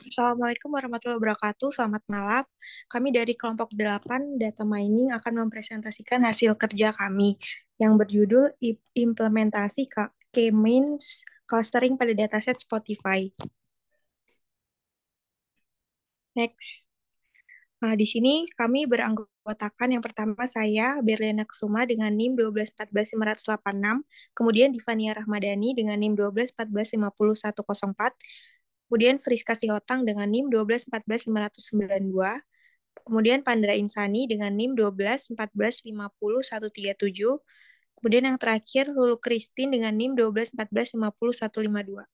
Assalamualaikum warahmatullahi wabarakatuh. Selamat malam. Kami dari kelompok 8 Data Mining akan mempresentasikan hasil kerja kami yang berjudul Implementasi K-Means Clustering pada Dataset Spotify. Next. Di sini kami beranggotakan yang pertama saya, Berliana Kusuma dengan NIM 1214586, kemudian Divania Rahmadani dengan NIM 121450104, kemudian Friska Sihotang dengan NIM 1214592, kemudian Pandra Insani dengan NIM 121450137, kemudian yang terakhir Lulu Christine dengan NIM 121450152.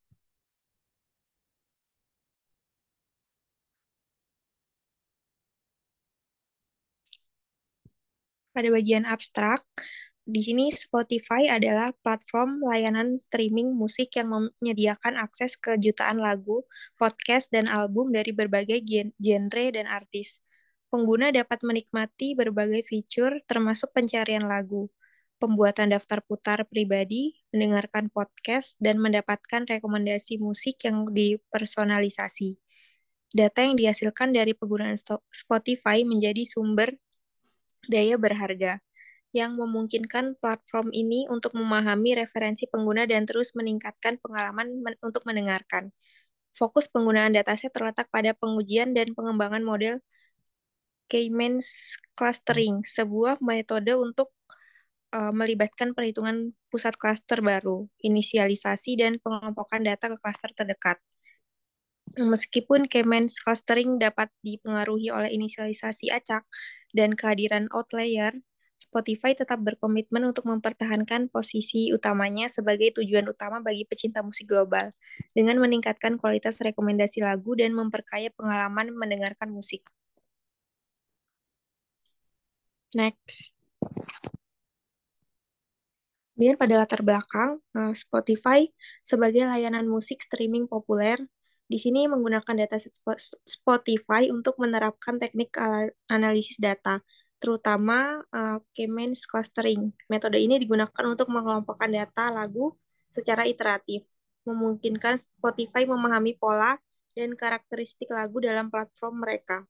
Pada bagian abstrak, di sini Spotify adalah platform layanan streaming musik yang menyediakan akses ke jutaan lagu, podcast, dan album dari berbagai genre dan artis. Pengguna dapat menikmati berbagai fitur termasuk pencarian lagu, pembuatan daftar putar pribadi, mendengarkan podcast, dan mendapatkan rekomendasi musik yang dipersonalisasi. Data yang dihasilkan dari penggunaan Spotify menjadi sumber daya berharga yang memungkinkan platform ini untuk memahami referensi pengguna dan terus meningkatkan pengalaman untuk mendengarkan. Fokus penggunaan dataset terletak pada pengujian dan pengembangan model K-means clustering, sebuah metode untuk melibatkan perhitungan pusat klaster baru, inisialisasi, dan pengelompokan data ke klaster terdekat. Meskipun K-means clustering dapat dipengaruhi oleh inisialisasi acak dan kehadiran outlier, Spotify tetap berkomitmen untuk mempertahankan posisi utamanya sebagai tujuan utama bagi pecinta musik global, dengan meningkatkan kualitas rekomendasi lagu dan memperkaya pengalaman mendengarkan musik. Next. Kemudian pada latar belakang, Spotify sebagai layanan musik streaming populer, di sini menggunakan dataset Spotify untuk menerapkan teknik analisis data, terutama K-means clustering. Metode ini digunakan untuk mengelompokkan data lagu secara iteratif, memungkinkan Spotify memahami pola dan karakteristik lagu dalam platform mereka.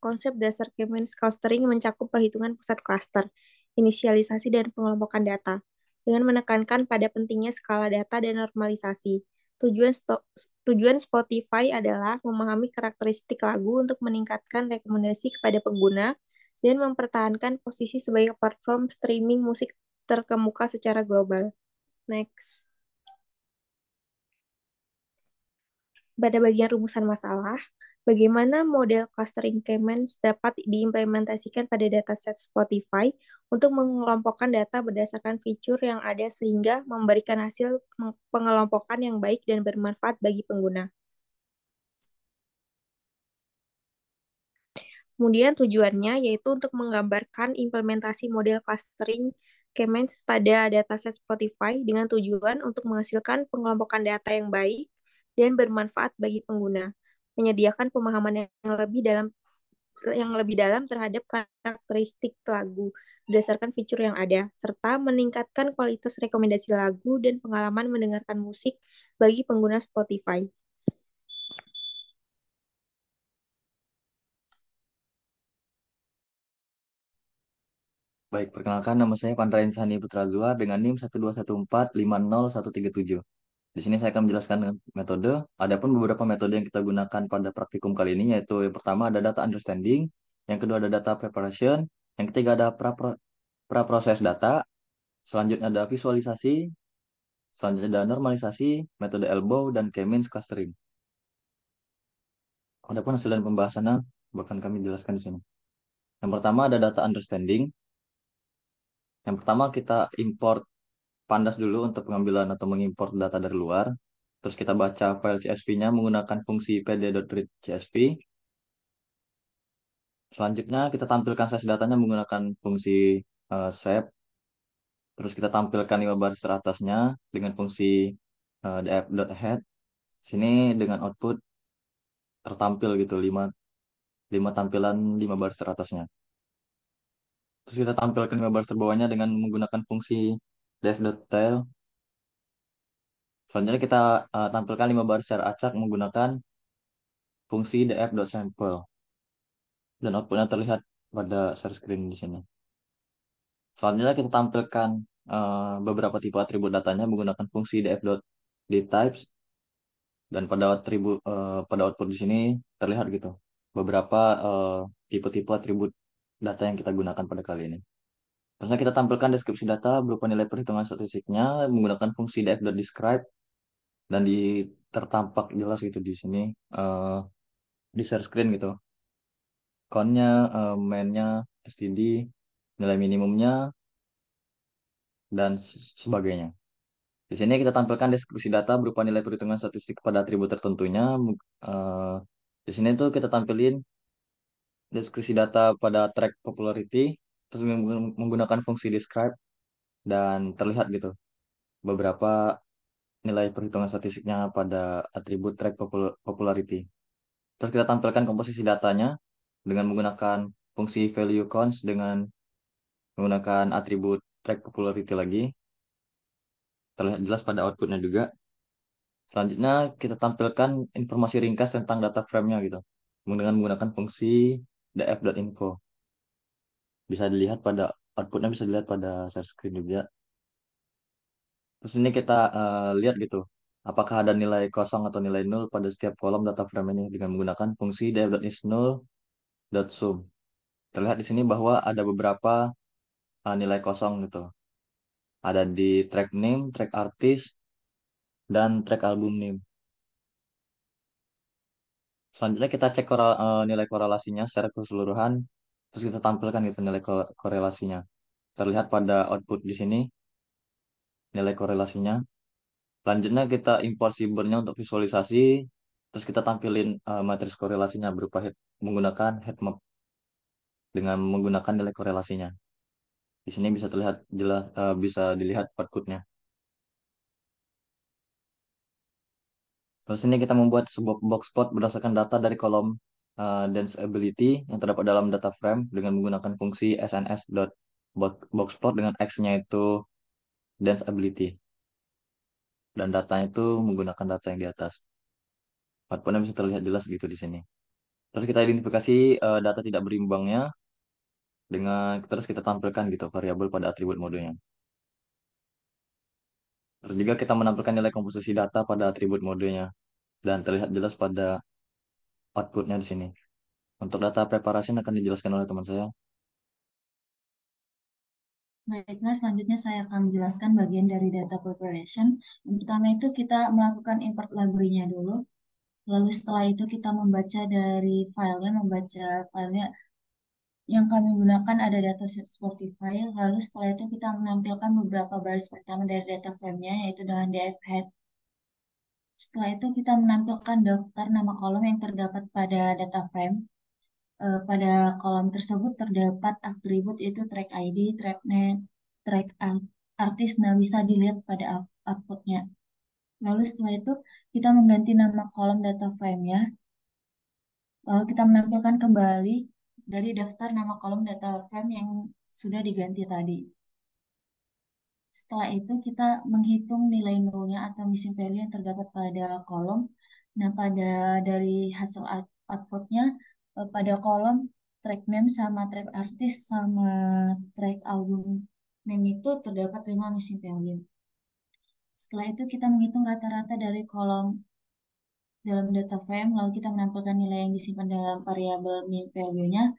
Konsep dasar K-means clustering mencakup perhitungan pusat cluster, inisialisasi, dan pengelompokan data, dengan menekankan pada pentingnya skala data dan normalisasi. Tujuan Spotify adalah memahami karakteristik lagu untuk meningkatkan rekomendasi kepada pengguna dan mempertahankan posisi sebagai platform streaming musik terkemuka secara global. Next. Pada bagian rumusan masalah, bagaimana model clustering K-means dapat diimplementasikan pada dataset Spotify untuk mengelompokkan data berdasarkan fitur yang ada sehingga memberikan hasil pengelompokan yang baik dan bermanfaat bagi pengguna. Kemudian tujuannya yaitu untuk menggambarkan implementasi model clustering K-means pada dataset Spotify dengan tujuan untuk menghasilkan pengelompokan data yang baik dan bermanfaat bagi pengguna, menyediakan pemahaman yang lebih dalam terhadap karakteristik lagu berdasarkan fitur yang ada, serta meningkatkan kualitas rekomendasi lagu dan pengalaman mendengarkan musik bagi pengguna Spotify. Baik, perkenalkan nama saya Pandra Insani Putra Zuar dengan NIM 121450137. Di sini saya akan menjelaskan metode. Adapun beberapa metode yang kita gunakan pada praktikum kali ini yaitu yang pertama ada data understanding, yang kedua ada data preparation, yang ketiga ada pra-proses data, selanjutnya ada visualisasi, selanjutnya ada normalisasi, metode elbow, dan K-means clustering. Adapun hasil dan pembahasannya bahkan kami jelaskan di sini. Yang pertama ada data understanding. Yang pertama kita import Pandas dulu untuk pengambilan atau mengimport data dari luar. Terus kita baca file CSV-nya menggunakan fungsi pd.read CSV. Selanjutnya kita tampilkan size datanya menggunakan fungsi save. Terus kita tampilkan 5 baris teratasnya dengan fungsi df.head. Sini dengan output tertampil gitu 5 tampilan 5 baris teratasnya. Terus kita tampilkan 5 baris terbawahnya dengan menggunakan fungsi def.tail. Selanjutnya kita tampilkan 5 baris secara acak menggunakan fungsi df.sample dan outputnya terlihat pada share screen di sini. Selanjutnya kita tampilkan beberapa tipe atribut datanya menggunakan fungsi df.dtypes dan pada output di sini terlihat gitu beberapa tipe-tipe atribut data yang kita gunakan pada kali ini. Terusnya kita tampilkan deskripsi data berupa nilai perhitungan statistiknya menggunakan fungsi df.describe dan tertampak jelas gitu di sini eh, di share screen gitu. Count-nya, main-nya, std, nilai minimumnya, dan sebagainya. Di sini kita tampilkan deskripsi data berupa nilai perhitungan statistik pada atribut tertentunya. Eh, di sini tuh kita tampilin deskripsi data pada track popularity, terus menggunakan fungsi describe dan terlihat gitu beberapa nilai perhitungan statistiknya pada atribut track popularity. Terus kita tampilkan komposisi datanya dengan menggunakan fungsi value counts dengan menggunakan atribut track popularity lagi. Terlihat jelas pada outputnya juga. Selanjutnya kita tampilkan informasi ringkas tentang data frame-nya gitu. Dengan menggunakan fungsi df.info. Bisa dilihat pada outputnya bisa dilihat pada share screen juga. Terus ini kita lihat gitu. Apakah ada nilai kosong atau nilai nol pada setiap kolom data frame ini dengan menggunakan fungsi df.isNull.sum. Terlihat di sini bahwa ada beberapa nilai kosong gitu. Ada di track name, track artist, dan track album name. Selanjutnya kita cek nilai korelasinya secara keseluruhan. Terus kita tampilkan itu nilai korelasinya. Terlihat pada output di sini nilai korelasinya. Selanjutnya kita import Ciber-nya untuk visualisasi. Terus kita tampilin matris korelasinya berupa menggunakan headmap dengan menggunakan nilai korelasinya. Di sini bisa terlihat jelas, bisa dilihat outputnya. Terus ini kita membuat sebuah box plot berdasarkan data dari kolom dense ability yang terdapat dalam data frame dengan menggunakan fungsi sns.boxplot dengan x-nya itu dense ability dan datanya itu menggunakan data yang di atas. Outputnya bisa terlihat jelas gitu di sini. Terus kita identifikasi data tidak berimbangnya dengan terus kita tampilkan gitu variabel pada atribut modenya. Terus juga kita menampilkan nilai komposisi data pada atribut modenya dan terlihat jelas pada outputnya di sini. Untuk data preparation akan dijelaskan oleh teman saya. Baiklah, selanjutnya saya akan menjelaskan bagian dari data preparation. Yang pertama itu kita melakukan import library-nya dulu. Lalu setelah itu kita membaca filenya. Yang kami gunakan ada dataset Spotify. Lalu setelah itu kita menampilkan beberapa baris pertama dari data frame-nya, yaitu dengan df head. Setelah itu kita menampilkan daftar nama kolom yang terdapat pada data frame. Pada kolom tersebut terdapat atribut itu track ID, track name, track artis. Nah, bisa dilihat pada outputnya. Lalu setelah itu kita mengganti nama kolom data frame-nya. Lalu kita menampilkan kembali dari daftar nama kolom data frame yang sudah diganti tadi. Setelah itu kita menghitung nilai nolnya atau missing value yang terdapat pada kolom. Nah, dari hasil outputnya pada kolom track name sama track artist sama track album name itu terdapat 5 missing value. Setelah itu kita menghitung rata-rata dari kolom dalam data frame, lalu kita menampilkan nilai yang disimpan dalam variabel mean value-nya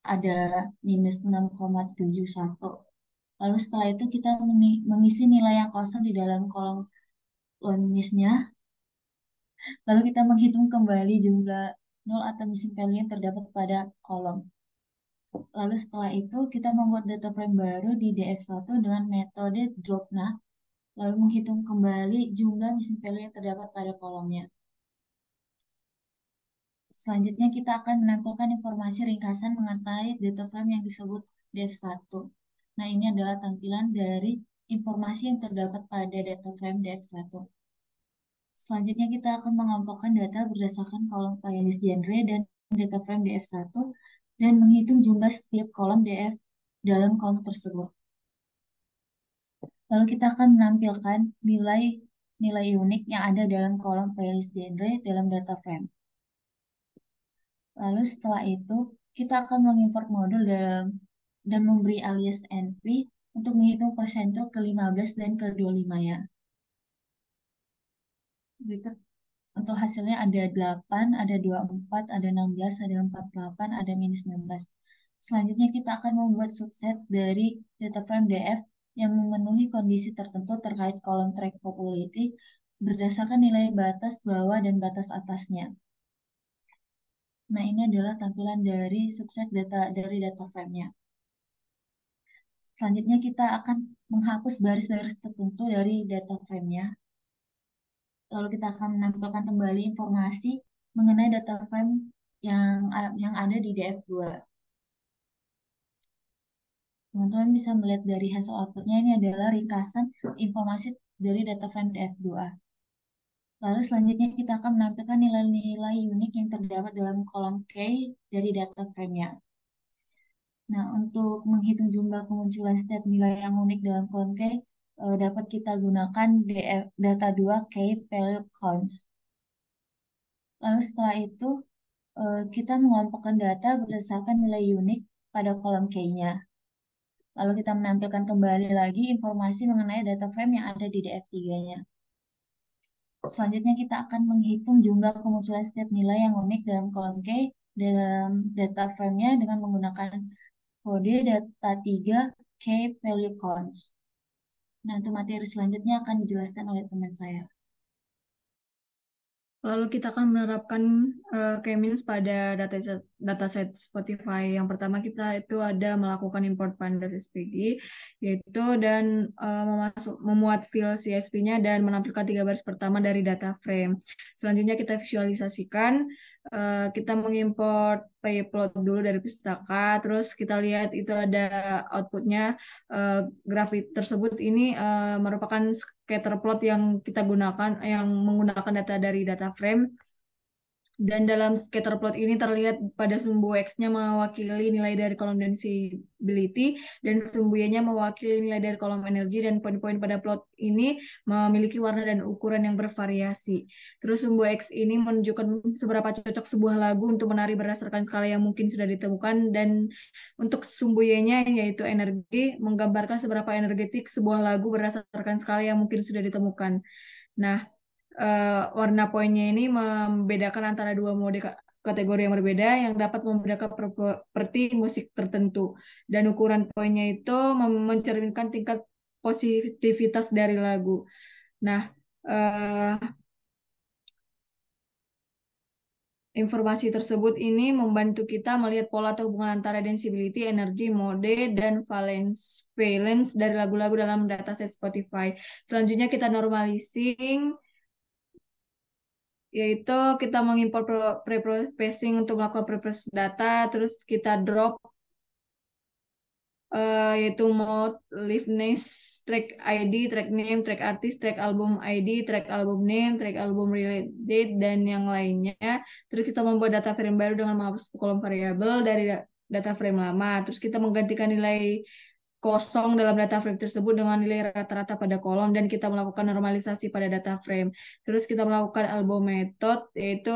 ada minus 6,71. Lalu setelah itu kita mengisi nilai yang kosong di dalam kolom list-nya. Lalu kita menghitung kembali jumlah nol atau missing value yang terdapat pada kolom. Lalu setelah itu kita membuat data frame baru di df1 dengan metode dropNA. Lalu menghitung kembali jumlah missing value yang terdapat pada kolomnya. Selanjutnya kita akan menampilkan informasi ringkasan mengenai data frame yang disebut df1. Nah, ini adalah tampilan dari informasi yang terdapat pada data frame df1. Selanjutnya kita akan mengelompokkan data berdasarkan kolom playlist genre dan data frame df1 dan menghitung jumlah setiap kolom df dalam kolom tersebut. Lalu kita akan menampilkan nilai unik yang ada dalam kolom playlist genre dalam data frame. Lalu setelah itu, kita akan mengimport modul dan memberi alias NP untuk menghitung persentil ke-15 dan ke-25 ya. Berikut untuk hasilnya ada 8, ada 24, ada 16, ada 48, ada minus 16. Selanjutnya kita akan membuat subset dari data frame DF yang memenuhi kondisi tertentu terkait kolom track population berdasarkan nilai batas bawah dan batas atasnya. Nah, ini adalah tampilan dari subset data dari data frame-nya. Selanjutnya kita akan menghapus baris-baris tertentu dari data frame-nya. Lalu kita akan menampilkan kembali informasi mengenai data frame yang ada di DF2. Teman-teman bisa melihat dari hasil outputnya ini adalah ringkasan informasi dari data frame DF2. Lalu selanjutnya kita akan menampilkan nilai-nilai unik yang terdapat dalam kolom K dari data frame-nya. Nah, untuk menghitung jumlah kemunculan state nilai yang unik dalam kolom K, dapat kita gunakan data 2 K value counts. Lalu setelah itu, kita mengelompokkan data berdasarkan nilai unik pada kolom K-nya. Lalu kita menampilkan kembali lagi informasi mengenai data frame yang ada di DF3-nya. Selanjutnya kita akan menghitung jumlah kemunculan setiap nilai yang unik dalam kolom K dalam data frame-nya dengan menggunakan kode data 3 K value counts. Nah, untuk materi selanjutnya akan dijelaskan oleh teman saya. Lalu kita akan menerapkan K-means pada dataset Spotify. Yang pertama kita itu ada melakukan import pandas SPG, yaitu dan memuat file CSV-nya dan menampilkan 3 baris pertama dari data frame. Selanjutnya kita visualisasikan, kita mengimport pyplot dulu dari pustaka, terus kita lihat itu ada outputnya. Grafik tersebut ini merupakan scatter plot yang kita gunakan, yang menggunakan data dari data frame. Dan dalam scatter plot ini terlihat pada sumbu X-nya mewakili nilai dari kolom density dan sumbu Y-nya mewakili nilai dari kolom energi, dan poin-poin pada plot ini memiliki warna dan ukuran yang bervariasi. Terus sumbu X ini menunjukkan seberapa cocok sebuah lagu untuk menari berdasarkan skala yang mungkin sudah ditemukan, dan untuk sumbu Y-nya yaitu energi menggambarkan seberapa energetik sebuah lagu berdasarkan skala yang mungkin sudah ditemukan. Nah, warna poinnya ini membedakan antara dua mode kategori yang berbeda yang dapat membedakan properti musik tertentu, dan ukuran poinnya itu mencerminkan tingkat positivitas dari lagu. Nah, informasi tersebut ini membantu kita melihat pola atau hubungan antara density, energi, mode, dan valence dari lagu-lagu dalam dataset Spotify. Selanjutnya kita normalizing, yaitu kita mengimpor pre-processing untuk melakukan pre-process data, terus kita drop yaitu mode, liveness, track ID, track name, track artist, track album ID, track album name, track album release date, dan yang lainnya. Terus kita membuat data frame baru dengan menghapus kolom variabel dari data frame lama. Terus kita menggantikan nilai kosong dalam data frame tersebut dengan nilai rata-rata pada kolom, dan kita melakukan normalisasi pada data frame. Terus kita melakukan elbow method, yaitu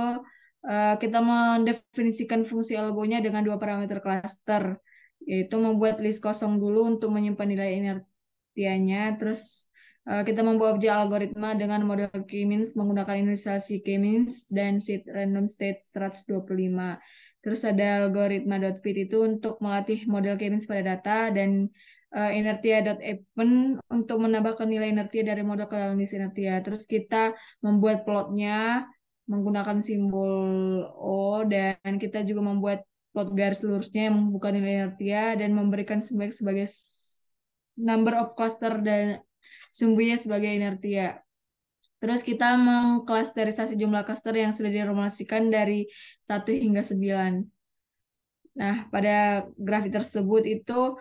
kita mendefinisikan fungsi elbow-nya dengan 2 parameter cluster, yaitu membuat list kosong dulu untuk menyimpan nilai inertianya. Terus kita membuat objek algoritma dengan model K-means menggunakan inisialisasi K-means dan seed random state 125. Terus ada algoritma .fit itu untuk melatih model K-means pada data, dan inertia.even untuk menambahkan nilai inertia dari model ke dalam list inertia. Terus kita membuat plotnya menggunakan simbol O, dan kita juga membuat plot garis lurusnya yang membuka nilai inertia dan memberikan sebagai number of cluster dan sumbunya sebagai inertia. Terus kita mengklasterisasi jumlah cluster yang sudah dinormalisasikan dari 1 hingga 9. Nah, pada grafik tersebut itu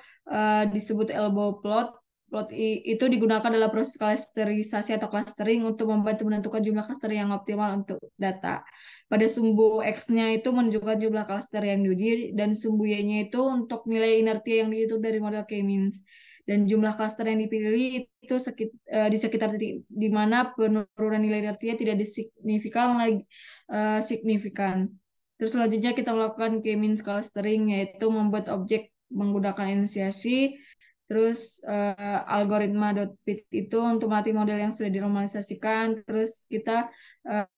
disebut elbow plot. Plot itu digunakan dalam proses klasterisasi atau clustering untuk membantu menentukan jumlah cluster yang optimal untuk data. Pada sumbu X-nya itu menunjukkan jumlah cluster yang diuji, dan sumbu Y-nya itu untuk nilai inertia yang dihitung dari model K-means. Dan jumlah cluster yang dipilih itu di sekitar di mana penurunan nilai inertia tidak signifikan. Terus selanjutnya kita melakukan K-means clustering, yaitu membuat objek menggunakan inisiasi. Terus algoritma .fit itu untuk melatih model yang sudah dinormalisasikan. Terus kita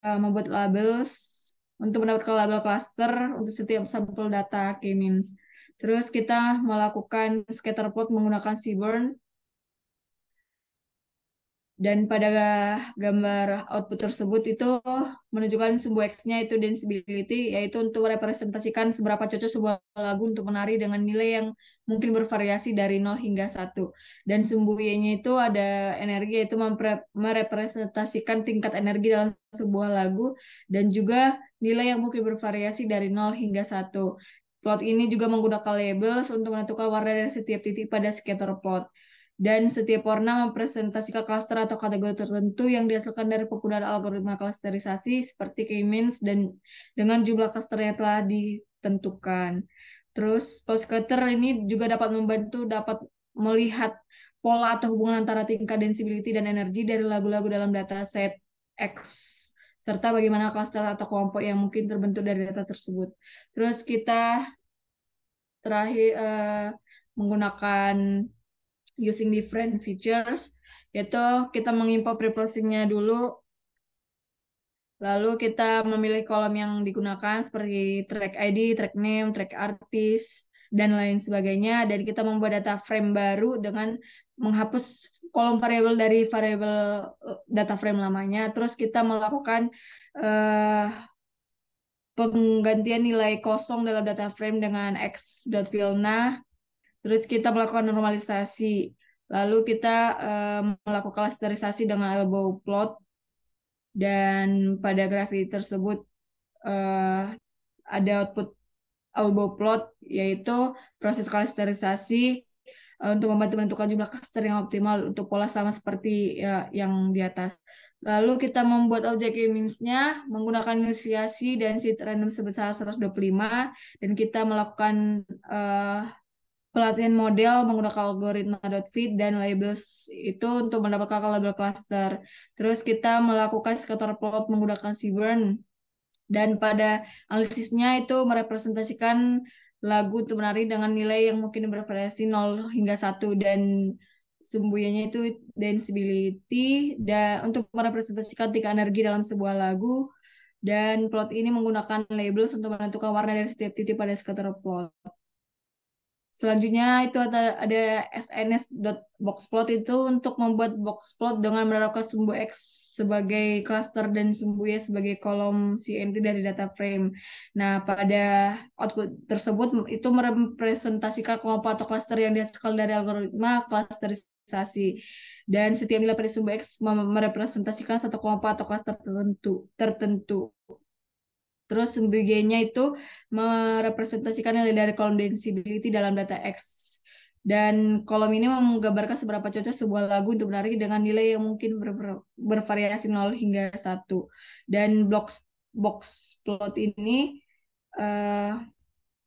membuat labels untuk mendapatkan label cluster untuk setiap sampel data K-means. Terus kita melakukan scatter plot menggunakan Seaborn. Dan pada gambar output tersebut itu menunjukkan sumbu X-nya itu danceability, yaitu untuk merepresentasikan seberapa cocok sebuah lagu untuk menari dengan nilai yang mungkin bervariasi dari 0 hingga 1. Dan sumbu Y-nya itu ada energi, yaitu merepresentasikan tingkat energi dalam sebuah lagu, dan juga nilai yang mungkin bervariasi dari 0 hingga 1. Plot ini juga menggunakan labels untuk menentukan warna dari setiap titik pada scatter plot. Dan setiap warna mempresentasikan klaster atau kategori tertentu yang dihasilkan dari penggunaan algoritma klasterisasi seperti K-means dan dengan jumlah klaster yang telah ditentukan. Terus plot scatter ini juga dapat membantu dapat melihat pola atau hubungan antara tingkat danceability dan energi dari lagu-lagu dalam dataset X serta bagaimana klaster atau kelompok yang mungkin terbentuk dari data tersebut. Terus kita terakhir menggunakan using different features, yaitu kita mengimport preprocessing-nya dulu, lalu kita memilih kolom yang digunakan seperti track ID, track name, track artist, dan lain sebagainya, dan kita membuat data frame baru dengan menghapus kolom variabel dari variabel data frame lamanya. Terus kita melakukan penggantian nilai kosong dalam data frame dengan x.filna. Terus kita melakukan normalisasi. Lalu kita melakukan klasterisasi dengan elbow plot. Dan pada grafik tersebut ada output elbow plot, yaitu proses klasterisasi untuk membantu menentukan jumlah cluster yang optimal untuk pola sama seperti yang di atas. Lalu kita membuat objek K-means-nya menggunakan inisiasi dan seed random sebesar 125, dan kita melakukan pelatihan model menggunakan algoritma .fit dan labels itu untuk mendapatkan label cluster. Terus kita melakukan scatter plot menggunakan Seaborn, dan pada analisisnya itu merepresentasikan lagu untuk menari dengan nilai yang mungkin bervariasi 0 hingga 1, dan sumbunya itu danceability dan untuk merepresentasikan tingkat energi dalam sebuah lagu. Dan plot ini menggunakan labels untuk menentukan warna dari setiap titik pada scatter plot. Selanjutnya itu ada sns.boxplot itu untuk membuat boxplot dengan menerapkan sumbu X sebagai cluster dan sumbu Y sebagai kolom CNT dari data frame. Nah, pada output tersebut itu merepresentasikan kelompok atau cluster yang dihasilkan dari algoritma klasterisasi. Dan setiap nilai pada sumbu X merepresentasikan satu kelompok atau cluster tertentu. Terus sebagainya itu merepresentasikan nilai dari kolom danceability dalam data X. Dan kolom ini menggambarkan seberapa cocok sebuah lagu untuk menari dengan nilai yang mungkin bervariasi 0 hingga 1. Dan box plot ini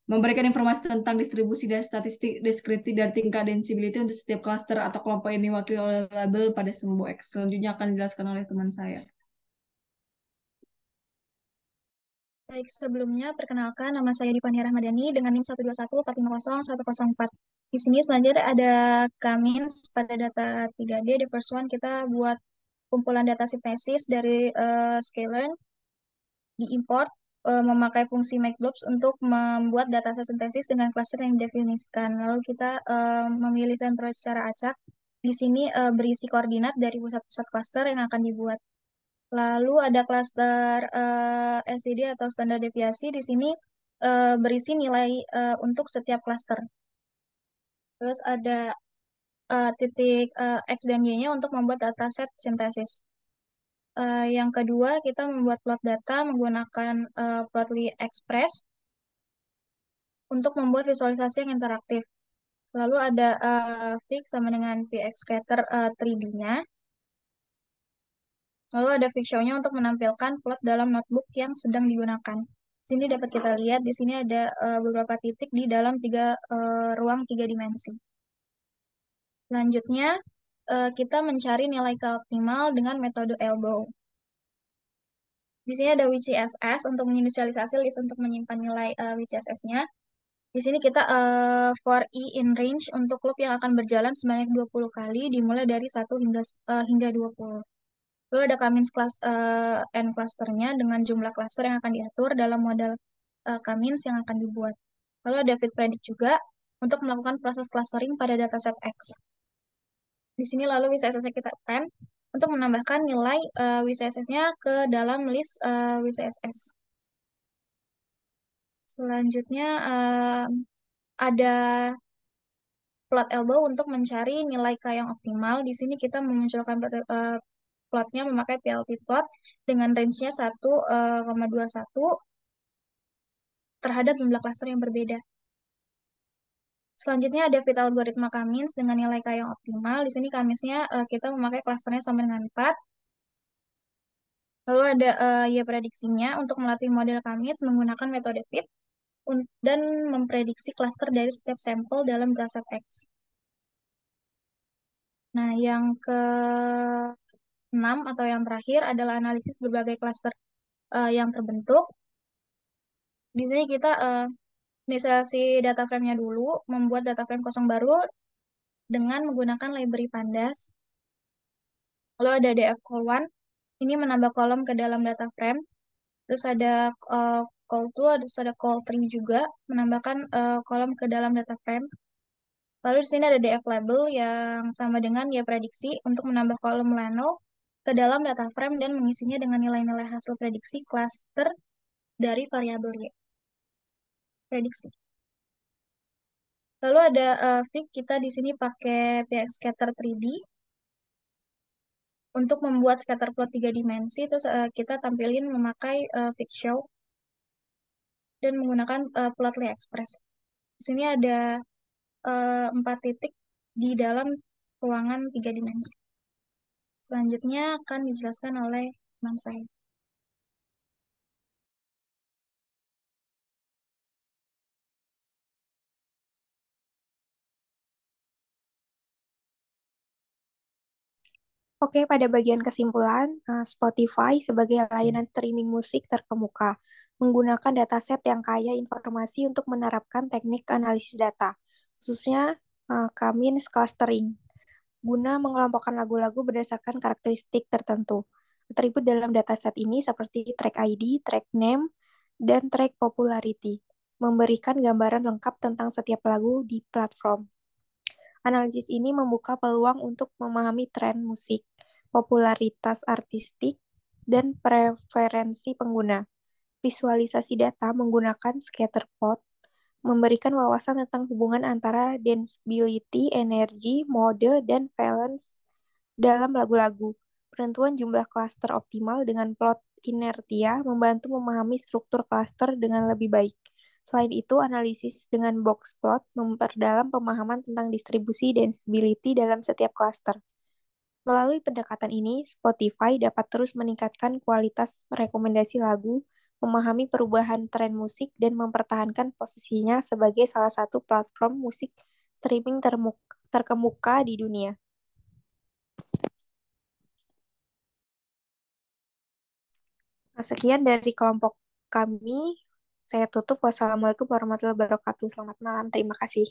memberikan informasi tentang distribusi dan statistik deskripsi dari tingkat danceability untuk setiap cluster atau kelompok yang diwakili oleh label pada sumbu X. Selanjutnya akan dijelaskan oleh teman saya. Baik, sebelumnya perkenalkan nama saya Dipani Rahmadani dengan NIM 121450104. Di sini selanjutnya ada K-means pada data 3D. The first one kita buat kumpulan data sintesis dari Sklearn, diimport memakai fungsi makeblobs untuk membuat data sintesis dengan cluster yang didefinisikan. Lalu kita memilih centroid secara acak. Di sini berisi koordinat dari pusat-pusat cluster yang akan dibuat. Lalu ada cluster SDD atau standar deviasi. Di sini berisi nilai untuk setiap cluster. Terus ada titik X dan Y-nya untuk membuat dataset sintesis. Yang kedua, kita membuat plot data menggunakan Plotly Express untuk membuat visualisasi yang interaktif. Lalu ada fix sama dengan pxscatter 3D-nya. Lalu ada fixshow-nya untuk menampilkan plot dalam notebook yang sedang digunakan. Di sini dapat kita lihat, di sini ada beberapa titik di dalam ruang 3 dimensi. Selanjutnya, kita mencari nilai K optimal dengan metode elbow. Di sini ada WCSS untuk menginisialisasi list untuk menyimpan nilai WCSS-nya. Di sini kita for E in range untuk loop yang akan berjalan sebanyak 20 kali dimulai dari 1 hingga 20. Lalu ada Kamins class N clusternya dengan jumlah cluster yang akan diatur dalam model Kamins yang akan dibuat. Lalu ada fit predict juga untuk melakukan proses clustering pada dataset X. Di sini lalu WCSS-nya kita append untuk menambahkan nilai WCSS-nya ke dalam list WCSS. Selanjutnya ada plot elbow untuk mencari nilai K yang optimal. Di sini kita memunculkan plotnya memakai PLT plot dengan range-nya 1,21 terhadap jumlah cluster yang berbeda. Selanjutnya ada fit algoritma Kamins dengan nilai K yang optimal. Di sini Kaminsnya kita memakai klasternya sama dengan 4. Lalu ada ya prediksinya untuk melatih model Kamins menggunakan metode fit dan memprediksi klaster dari setiap sampel dalam dataset X. Nah, yang ke-6 atau yang terakhir adalah analisis berbagai klaster yang terbentuk. Di sini kita inisialisasi data frame-nya dulu, membuat data frame kosong baru dengan menggunakan library pandas. Lalu ada df call1, ini menambah kolom ke dalam data frame. Terus ada call2, terus ada call3 juga, menambahkan kolom ke dalam data frame. Lalu di sini ada df label yang sama dengan ya prediksi untuk menambah kolom Lionel ke dalam data frame dan mengisinya dengan nilai-nilai hasil prediksi cluster dari variabel Y. Prediksi. Lalu ada fig, kita di sini pakai PX Scatter 3D untuk membuat scatter plot 3 dimensi. Terus kita tampilin memakai fig show dan menggunakan Plotly Express. Di sini ada 4 titik di dalam ruangan 3 dimensi. Selanjutnya akan dijelaskan oleh teman saya. Oke, pada bagian kesimpulan, Spotify sebagai layanan streaming musik terkemuka menggunakan dataset yang kaya informasi untuk menerapkan teknik analisis data, khususnya Kamins clustering, guna mengelompokkan lagu-lagu berdasarkan karakteristik tertentu. Atribut dalam dataset ini seperti track ID, track name, dan track popularity, memberikan gambaran lengkap tentang setiap lagu di platform. Analisis ini membuka peluang untuk memahami tren musik, popularitas artistik, dan preferensi pengguna. Visualisasi data menggunakan scatterplot memberikan wawasan tentang hubungan antara danceability, energi, mode, dan valence dalam lagu-lagu. Penentuan jumlah cluster optimal dengan plot inertia membantu memahami struktur cluster dengan lebih baik. Selain itu, analisis dengan box plot memperdalam pemahaman tentang distribusi danceability dalam setiap cluster. Melalui pendekatan ini, Spotify dapat terus meningkatkan kualitas rekomendasi lagu, memahami perubahan tren musik, dan mempertahankan posisinya sebagai salah satu platform musik streaming terkemuka di dunia. Nah, sekian dari kelompok kami. Saya tutup. Wassalamualaikum warahmatullahi wabarakatuh. Selamat malam. Terima kasih.